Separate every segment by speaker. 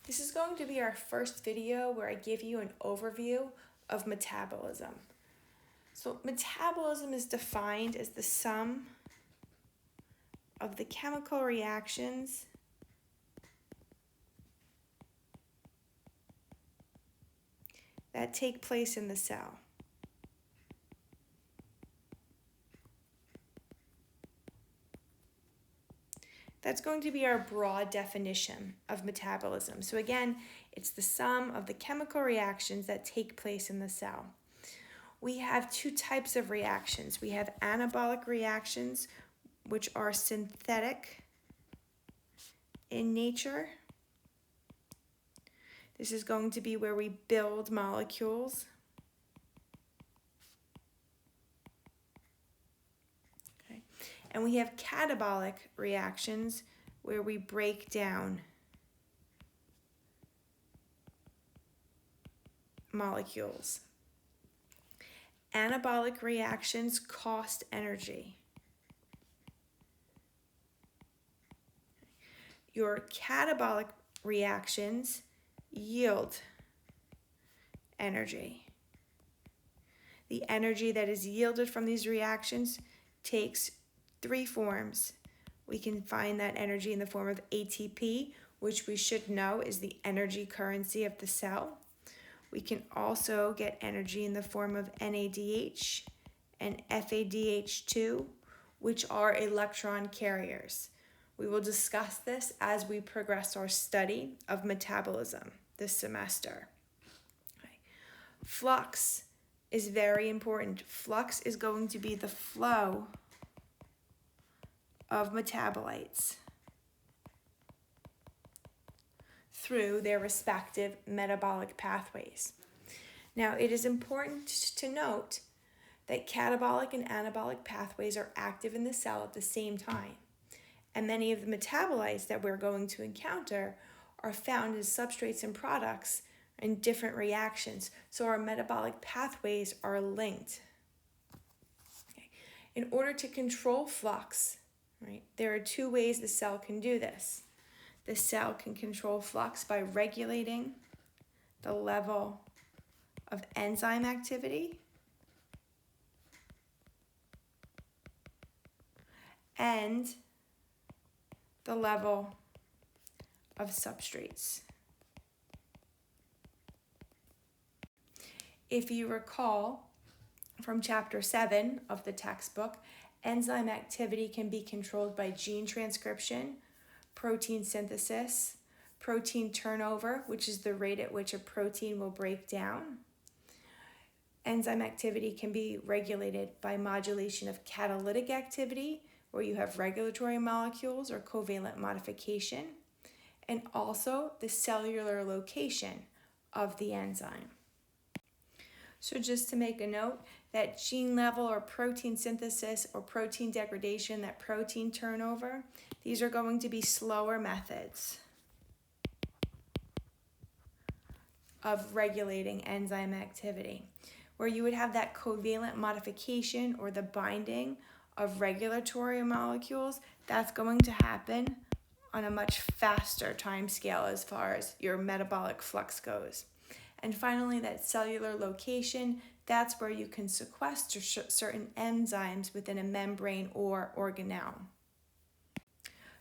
Speaker 1: This is going to be our first video where I give you an overview of metabolism. So metabolism is defined as the sum of the chemical reactions that take place in the cell. That's going to be our broad definition of metabolism. So again, it's the sum of the chemical reactions that take place in the cell. We have two types of reactions. We have anabolic reactions, which are synthetic in nature. This is going to be where we build molecules. And we have catabolic reactions where we break down molecules. Anabolic reactions cost energy. Your catabolic reactions yield energy. The energy that is yielded from these reactions takes three forms. We can find that energy in the form of ATP, which we should know is the energy currency of the cell. We can also get energy in the form of NADH and FADH2, which are electron carriers. We will discuss this as we progress our study of metabolism this semester. Flux is very important. Flux is going to be the flow of metabolites through their respective metabolic pathways. Now, it is important to note that catabolic and anabolic pathways are active in the cell at the same time, and many of the metabolites that we're going to encounter are found as substrates and products in different reactions, so our metabolic pathways are linked. Okay. In order to control flux, there are two ways the cell can do this. The cell can control flux by regulating the level of enzyme activity and the level of substrates. If you recall from chapter 7 of the textbook, enzyme activity can be controlled by gene transcription, protein synthesis, protein turnover, which is the rate at which a protein will break down. Enzyme activity can be regulated by modulation of catalytic activity, where you have regulatory molecules or covalent modification, and also the cellular location of the enzyme. So just to make a note, that gene level or protein synthesis or protein degradation, that protein turnover, these are going to be slower methods of regulating enzyme activity. Where you would have that covalent modification or the binding of regulatory molecules, that's going to happen on a much faster time scale as far as your metabolic flux goes. And finally, that cellular location, that's where you can sequester certain enzymes within a membrane or organelle.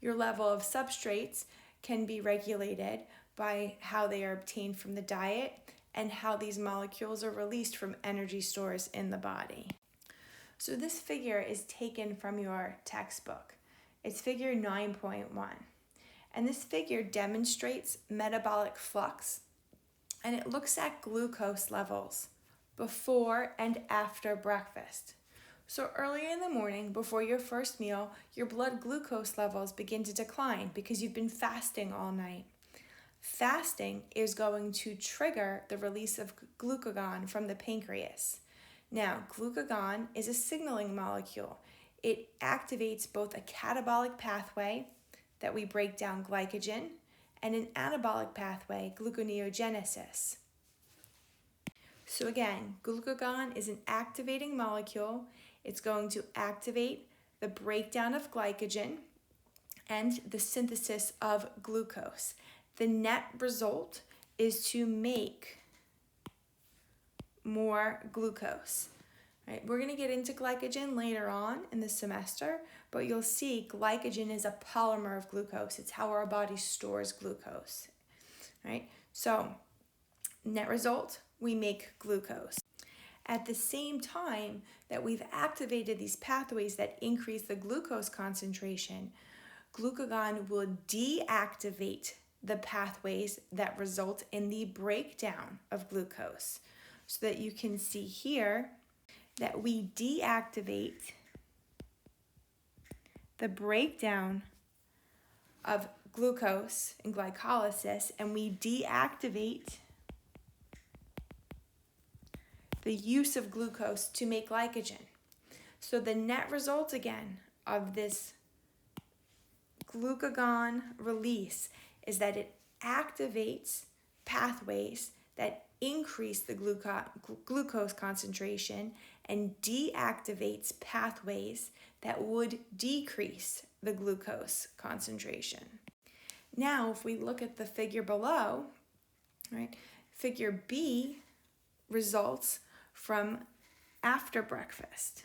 Speaker 1: Your level of substrates can be regulated by how they are obtained from the diet and how these molecules are released from energy stores in the body. So this figure is taken from your textbook. It's figure 9.1. And this figure demonstrates metabolic flux, and it looks at glucose levels before and after breakfast. So early in the morning, before your first meal, your blood glucose levels begin to decline because you've been fasting all night. Fasting is going to trigger the release of glucagon from the pancreas. Now, glucagon is a signaling molecule. It activates both a catabolic pathway that we break down glycogen and an anabolic pathway, gluconeogenesis. So again, glucagon is an activating molecule. It's going to activate the breakdown of glycogen and the synthesis of glucose. the net result is to make more glucose. Right? We're going to get into glycogen later on in the semester, but you'll see glycogen is a polymer of glucose. It's how our body stores glucose. Right? So, net result, we make glucose. At the same time that we've activated these pathways that increase the glucose concentration, glucagon will deactivate the pathways that result in the breakdown of glucose. So that you can see here that we deactivate the breakdown of glucose in glycolysis, and we deactivate the use of glucose to make glycogen. So the net result again of this glucagon release is that it activates pathways that increase the glucose concentration and deactivates pathways that would decrease the glucose concentration. Now, if we look at the figure below, right, figure B results from after breakfast.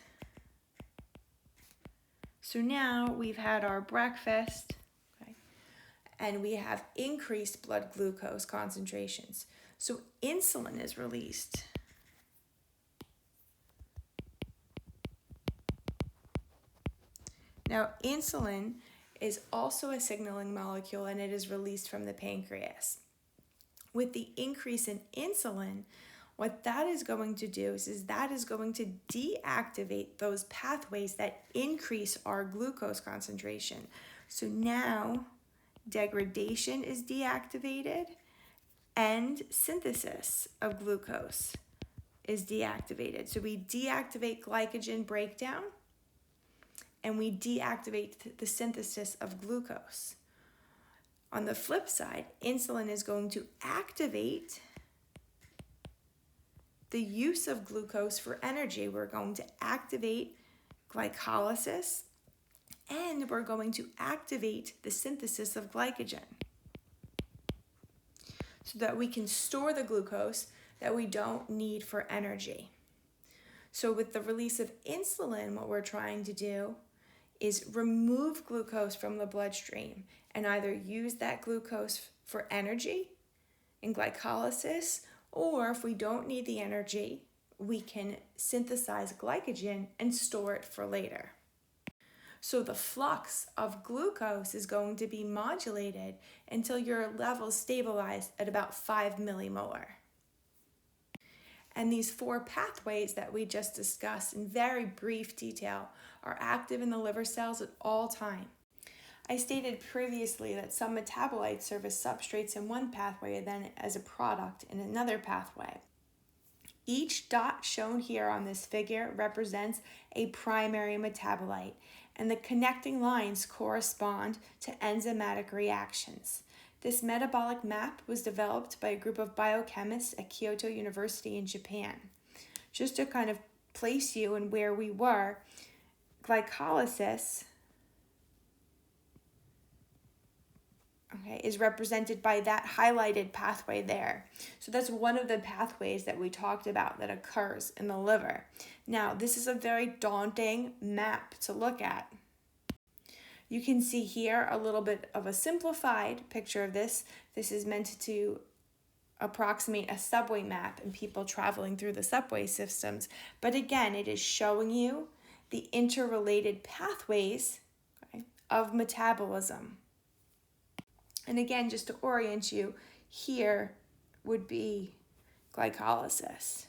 Speaker 1: So now we've had our breakfast, okay, and we have increased blood glucose concentrations. So insulin is released. Now, insulin is also a signaling molecule, and it is released from the pancreas. With the increase in insulin, what that is going to do is that is going to deactivate those pathways that increase our glucose concentration. So now degradation is deactivated and synthesis of glucose is deactivated. So we deactivate glycogen breakdown and we deactivate the synthesis of glucose. On the flip side, insulin is going to activate the use of glucose for energy. We're going to activate glycolysis and we're going to activate the synthesis of glycogen so that we can store the glucose that we don't need for energy. So with the release of insulin, what we're trying to do is remove glucose from the bloodstream and either use that glucose for energy in glycolysis, or if we don't need the energy, we can synthesize glycogen and store it for later. So the flux of glucose is going to be modulated until your levels stabilize at about 5 millimolar. And these four pathways that we just discussed in very brief detail are active in the liver cells at all times. I stated previously that some metabolites serve as substrates in one pathway and then as a product in another pathway. Each dot shown here on this figure represents a primary metabolite, and the connecting lines correspond to enzymatic reactions. This metabolic map was developed by a group of biochemists at Kyoto University in Japan. Just to kind of place you in where we were, glycolysis is represented by that highlighted pathway there. So that's one of the pathways that we talked about that occurs in the liver. Now, this is a very daunting map to look at. You can see here a little bit of a simplified picture of this. This is meant to approximate a subway map and people traveling through the subway systems. But again, it is showing you the interrelated pathways of metabolism. And again, just to orient you, here would be glycolysis.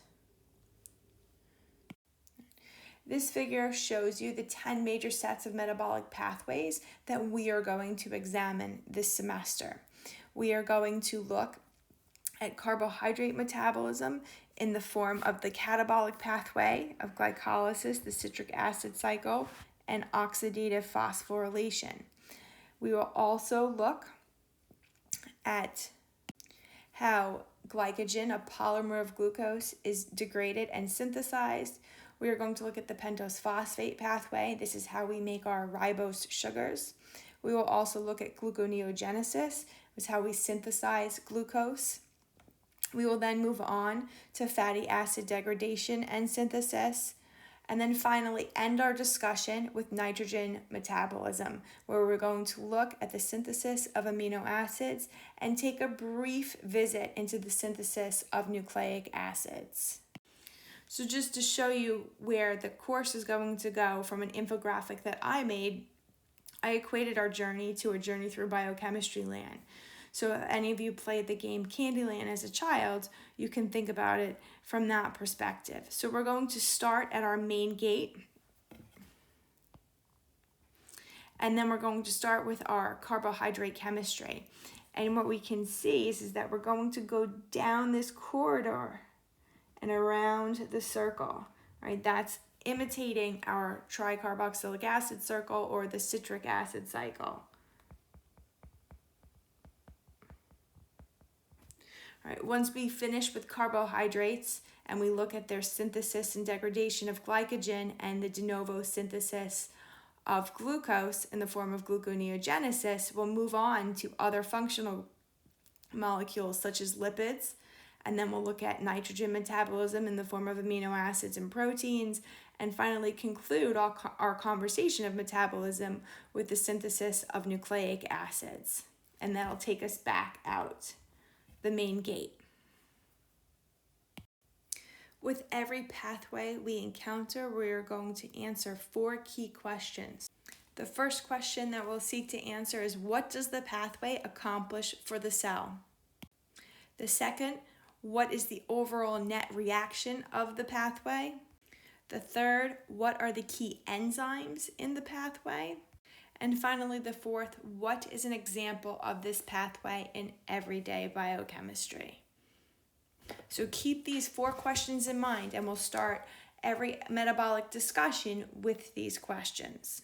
Speaker 1: This figure shows you the 10 major sets of metabolic pathways that we are going to examine this semester. We are going to look at carbohydrate metabolism in the form of the catabolic pathway of glycolysis, the citric acid cycle, and oxidative phosphorylation. We will also look at how glycogen, a polymer of glucose, is degraded and synthesized. We are going to look at the pentose phosphate pathway. This is how we make our ribose sugars. We will also look at gluconeogenesis, was how we synthesize glucose. We will then move on to fatty acid degradation and synthesis, and then finally end our discussion with nitrogen metabolism, where we're going to look at the synthesis of amino acids and take a brief visit into the synthesis of nucleic acids. So just to show you where the course is going to go from an infographic that I made, I equated our journey to a journey through biochemistry land. So if any of you played the game Candyland as a child, you can think about it from that perspective. So we're going to start at our main gate. And then we're going to start with our carbohydrate chemistry. And what we can see is that we're going to go down this corridor and around the circle, right? That's imitating our tricarboxylic acid circle or the citric acid cycle. All right, once we finish with carbohydrates and we look at their synthesis and degradation of glycogen and the de novo synthesis of glucose in the form of gluconeogenesis, we'll move on to other functional molecules such as lipids, and then we'll look at nitrogen metabolism in the form of amino acids and proteins, and finally conclude our conversation of metabolism with the synthesis of nucleic acids. And that'll take us back out the main gate. With every pathway we encounter, we're going to answer 4 key questions. The first question that we'll seek to answer is, what does the pathway accomplish for the cell? The second, what is the overall net reaction of the pathway? The third, what are the key enzymes in the pathway? And finally, the fourth, what is an example of this pathway in everyday biochemistry? So keep these 4 questions in mind, and we'll start every metabolic discussion with these questions.